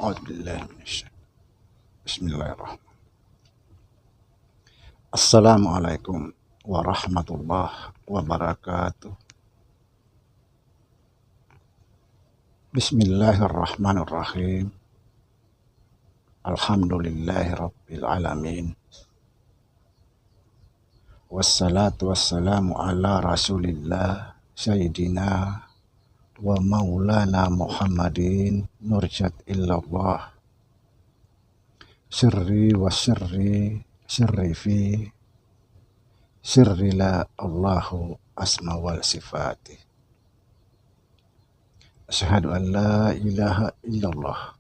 A'udzubillahi minasyaitonir rajim. Bismillahirrahmanirrahim. Assalamualaikum warahmatullahi wabarakatuh. Bismillahirrahmanirrahim. Alhamdulillahi rabbil alamin. Wassalatu wassalamu ala rasulillah sayyidina wa maulana Muhammadin nurjat illallah sirri wa sirri fi sirri la Allahu asma wal sifati. Asyhadu an la ilaha illallah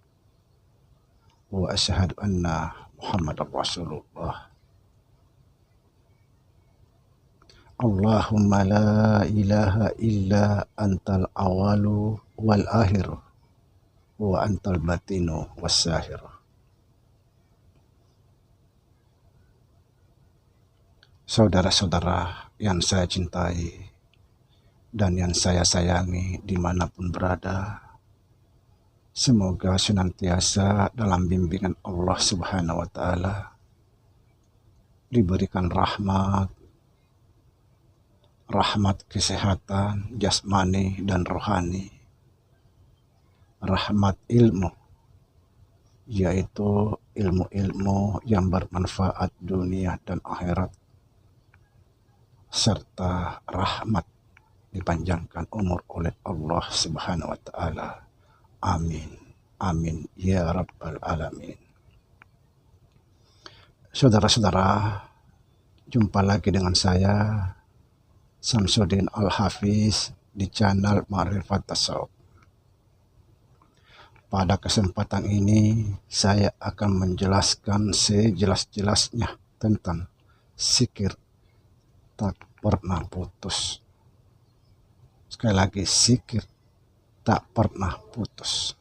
wa asyhadu anna Muhammadar Rasulullah. Allahumma la ilaha illa antal awalu wal akhiru wa antal batinu was sahiru. Saudara-saudara yang saya cintai dan yang saya sayangi dimanapun berada, semoga senantiasa dalam bimbingan Allah Subhanahu wa Ta'ala, diberikan rahmat kesehatan jasmani dan rohani, rahmat ilmu, yaitu ilmu-ilmu yang bermanfaat dunia dan akhirat, serta rahmat dipanjangkan umur oleh Allah Subhanahu wa Ta'ala. Amin. Amin ya rabbal alamin. Saudara-saudara, jumpa lagi dengan saya Samsudin Al-Hafiz di channel Ma'rifat Tasawuf. Pada kesempatan ini saya akan menjelaskan sejelas-jelasnya tentang zikir tak pernah putus. Sekali lagi, zikir tak pernah putus.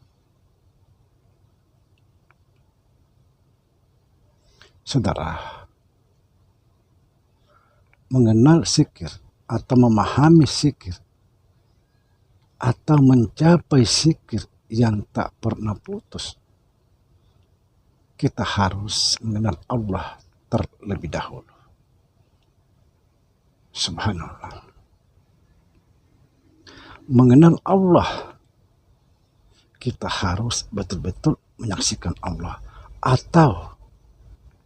Saudara, mengenal zikir atau memahami zikir atau mencapai zikir yang tak pernah putus, kita harus mengenal Allah terlebih dahulu. Subhanallah. Mengenal Allah, kita harus betul-betul menyaksikan Allah, atau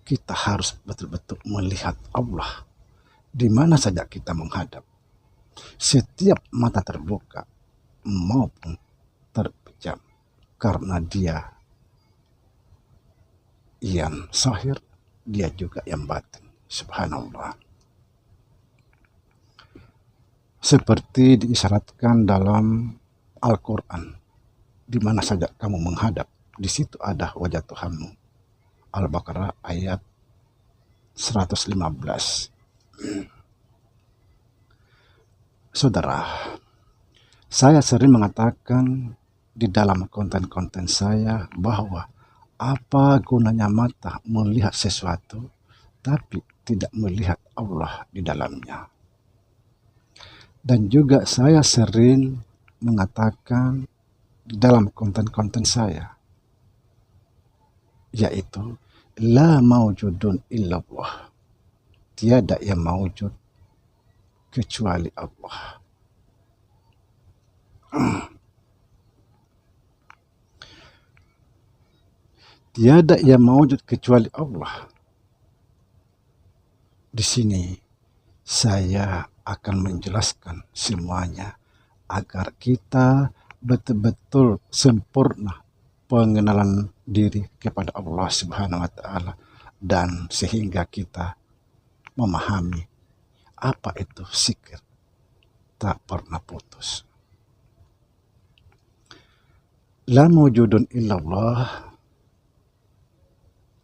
kita harus betul-betul melihat Allah di mana saja kita menghadap, setiap mata terbuka maupun terpejam, karena Dia yang zahir, Dia juga yang batin. Subhanallah. Seperti diisyaratkan dalam Al-Quran, di mana saja kamu menghadap, di situ ada wajah Tuhanmu. Al-Baqarah ayat 115. Saudara, saya sering mengatakan di dalam konten-konten saya bahwa apa gunanya mata melihat sesuatu tapi tidak melihat Allah di dalamnya. Dan juga saya sering mengatakan di dalam konten-konten saya, yaitu la maujudun illallah, tiada yang maujud kecuali Allah. Tiada yang maujud kecuali Allah. Di sini saya akan menjelaskan semuanya agar kita betul-betul sempurna pengenalan diri kepada Allah Subhanahu wa Ta'ala, dan sehingga kita memahami apa itu zikir tak pernah putus. La mawjudun illallah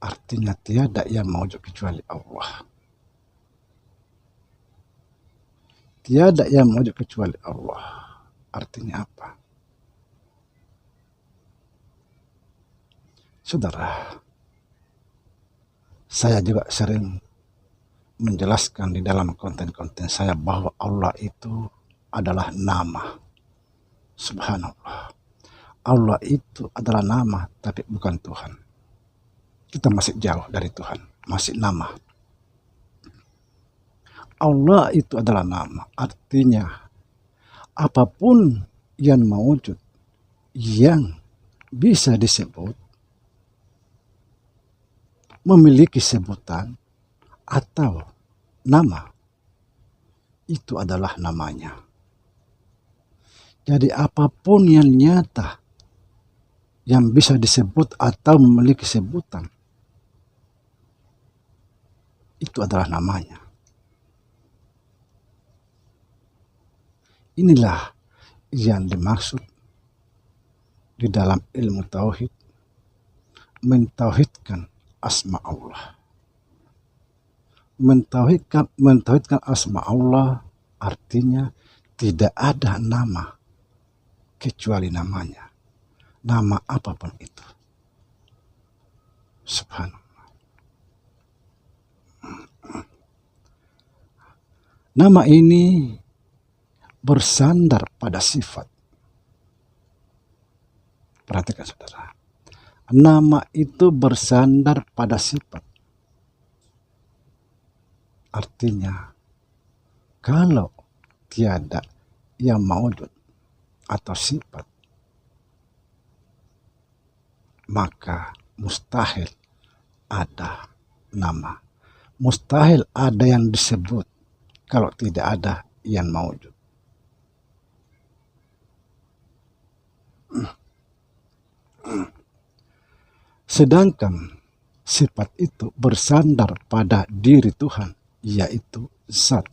artinya tiada yang mawjud kecuali Allah. Tiada yang mawjud kecuali Allah artinya apa? Saudara, saya juga sering menjelaskan di dalam konten-konten saya bahwa Allah itu adalah nama. Subhanallah. Allah itu adalah nama, tapi bukan Tuhan. Kita masih jauh dari Tuhan, masih nama. Allah itu adalah nama, artinya apapun yang mewujud, yang bisa disebut, memiliki sebutan atau nama, itu adalah namanya. Jadi apapun yang nyata, yang bisa disebut atau memiliki sebutan, itu adalah namanya. Inilah yang dimaksud di dalam ilmu tauhid, mentauhidkan asma Allah. Mentauhidkan asma Allah artinya tidak ada nama kecuali namanya. Nama apapun itu. Subhanallah. Nama ini bersandar pada sifat. Perhatikan saudara. Nama itu bersandar pada sifat. Artinya, kalau tiada yang mawujud atau sifat, maka mustahil ada nama. Mustahil ada yang disebut kalau tidak ada yang mawujud. Sedangkan sifat itu bersandar pada diri Tuhan, yaitu zat.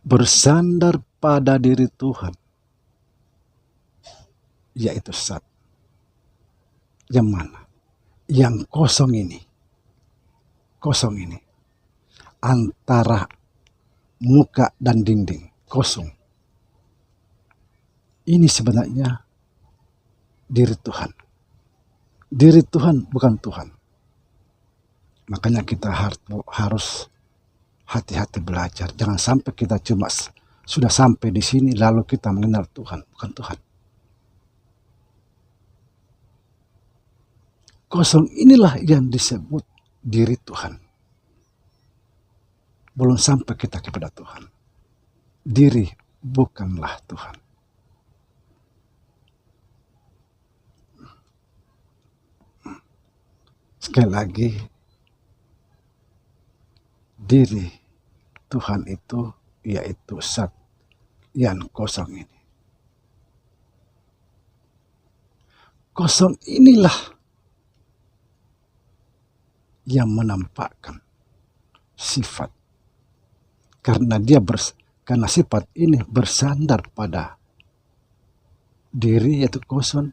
Bersandar pada diri Tuhan, yaitu zat. Yang mana? Yang kosong ini. Kosong ini. Antara muka dan dinding. Kosong. Ini sebenarnya diri Tuhan. Diri Tuhan bukan Tuhan. Makanya kita harus hati-hati belajar. Jangan sampai kita cuma sudah sampai di sini lalu kita mengenal Tuhan. Bukan Tuhan. Kosong inilah yang disebut diri Tuhan. Belum sampai kita kepada Tuhan. Diri bukanlah Tuhan. Sekali lagi, diri Tuhan itu yaitu zat yang kosong ini. Kosong inilah yang menampakkan sifat. Karena karena sifat ini bersandar pada diri yaitu kosong,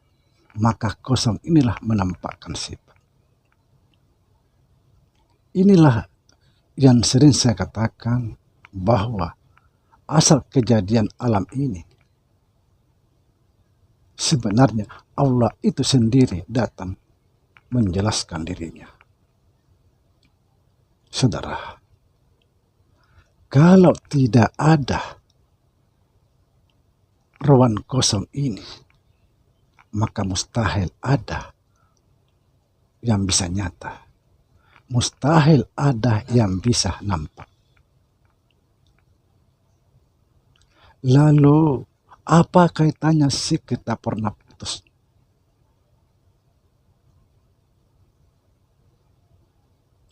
maka kosong inilah menampakkan sifat. Inilah yang sering saya katakan bahwa asal kejadian alam ini sebenarnya Allah itu sendiri datang menjelaskan dirinya. Saudara, kalau tidak ada ruang kosong ini, maka mustahil ada yang bisa nyata. Mustahil ada yang bisa nampak. Lalu, apa kaitannya si kita pernah putus?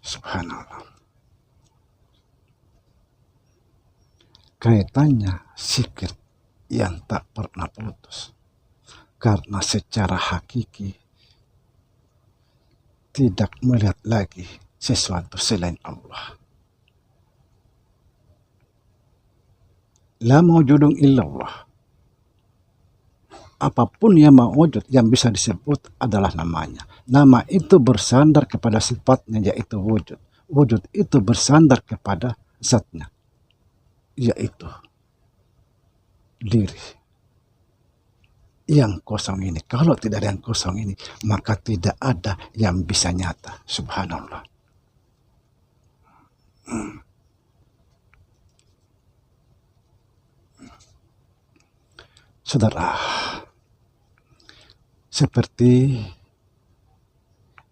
Subhanallah. Kaitannya zikir yang tak pernah putus. Karena secara hakiki tidak melihat lagi sesuatu selain Allah. La mawjudun illallah. Apapun yang mewujud yang bisa disebut adalah namanya. Nama itu bersandar kepada sifatnya yaitu wujud. Wujud itu bersandar kepada zatnya yaitu diri. Yang kosong ini, kalau tidak ada yang kosong ini, maka tidak ada yang bisa nyata. Subhanallah. Saudara, seperti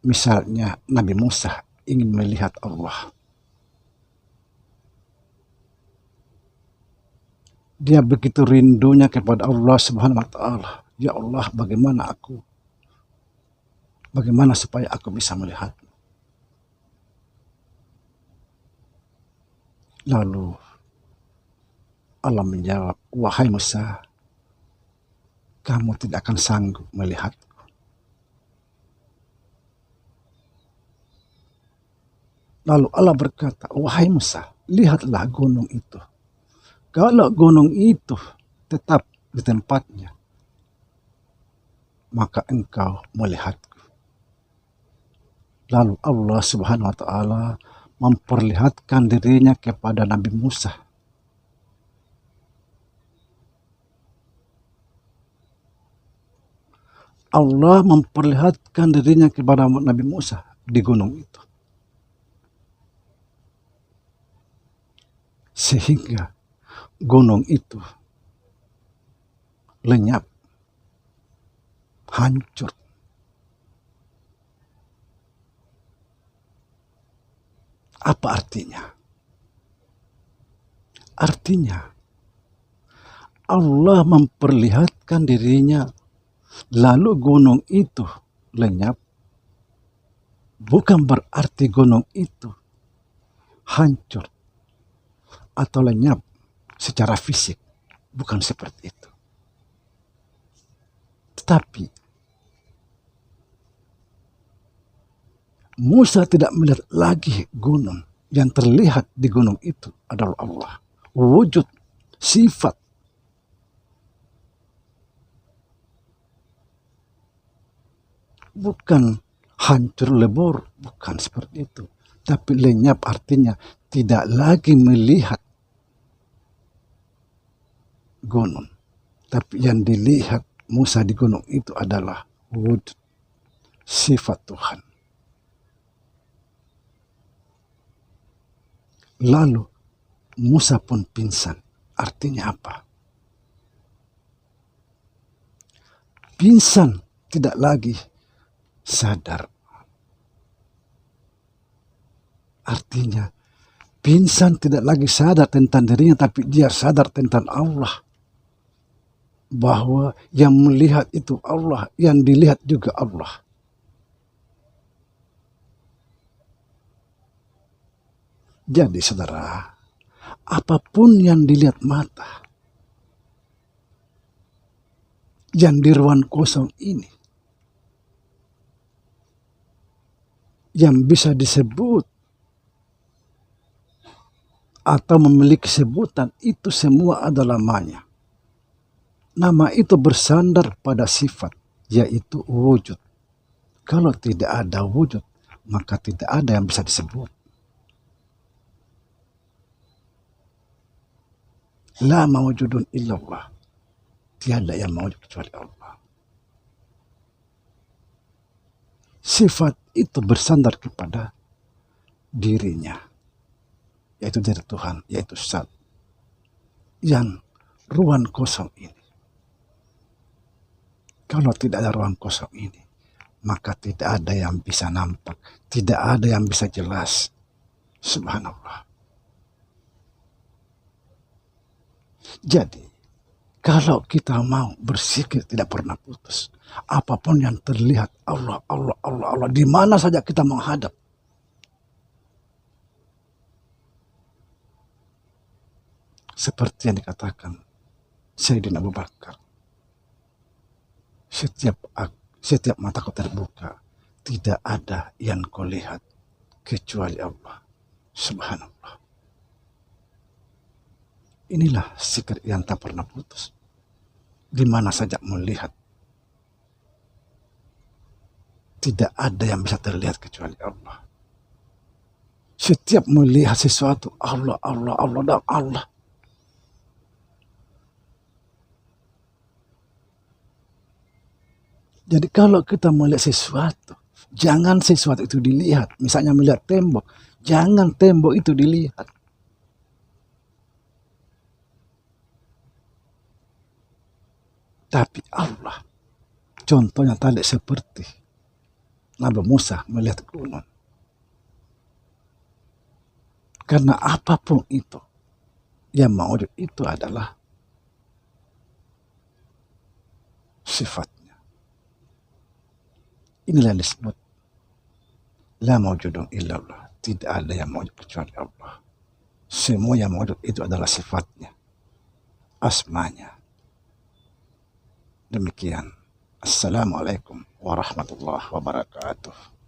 misalnya Nabi Musa ingin melihat Allah. Dia begitu rindunya kepada Allah Subhanahu wa Ta'ala. Ya Allah, bagaimana aku? Bagaimana supaya aku bisa melihat? Lalu Allah menjawab, wahai Musa, kamu tidak akan sanggup melihat. Lalu Allah berkata, wahai Musa, lihatlah gunung itu. Kalau gunung itu tetap di tempatnya, maka engkau melihatku. Lalu Allah Subhanahu wa Ta'ala memperlihatkan dirinya kepada Nabi Musa. Allah memperlihatkan dirinya kepada Nabi Musa di gunung itu. Sehingga gunung itu lenyap, hancur. Apa artinya? Artinya Allah memperlihatkan dirinya, lalu gunung itu lenyap. Bukan berarti gunung itu hancur atau lenyap secara fisik. Bukan seperti itu. Tetapi Musa tidak melihat lagi gunung. Yang terlihat di gunung itu adalah Allah. Wujud, sifat. Bukan hancur lebur, bukan seperti itu. Tapi lenyap artinya tidak lagi melihat gunung. Tapi yang dilihat Musa di gunung itu adalah wujud, sifat Tuhan. Lalu Musa pun pingsan. Artinya apa? Pingsan, tidak lagi sadar. Artinya pingsan tidak lagi sadar tentang dirinya, tapi dia sadar tentang Allah. Bahwa yang melihat itu Allah, yang dilihat juga Allah. Jadi saudara, apapun yang dilihat mata, yang di ruang kosong ini, yang bisa disebut atau memiliki sebutan, itu semua adalah namanya. Nama itu bersandar pada sifat, yaitu wujud. Kalau tidak ada wujud, maka tidak ada yang bisa disebut. La mawjudun illallah. Tiada yang mawjud kecuali Allah. Sifat itu bersandar kepada dirinya, yaitu dari Tuhan, yaitu Zat. Yang ruang kosong ini. Kalau tidak ada ruang kosong ini, maka tidak ada yang bisa nampak, tidak ada yang bisa jelas. Subhanallah. Jadi, kalau kita mau bersikir tidak pernah putus, apapun yang terlihat, Allah, Allah, Allah, Allah, di mana saja kita menghadap. Seperti yang dikatakan Sayyidina Abu Bakar. Setiap mataku terbuka, tidak ada yang kau lihat kecuali Allah. Subhanallah. Inilah zikir yang tak pernah putus. Di mana saja melihat, tidak ada yang bisa terlihat kecuali Allah. Setiap melihat sesuatu, Allah, Allah, Allah, dan Allah. Jadi kalau kita melihat sesuatu, jangan sesuatu itu dilihat. Misalnya melihat tembok, jangan tembok itu dilihat. Tapi Allah, contohnya tadi seperti Nabi Musa melihat gunung. Karena apapun itu, yang mewujud itu adalah sifatnya. Inilah yang disebut la mawjudun illallah. Tidak ada yang mewujud kecuali Allah. Semua yang mewujud itu adalah sifatnya, asmanya. Demikian. Assalamualaikum warahmatullahi wabarakatuh.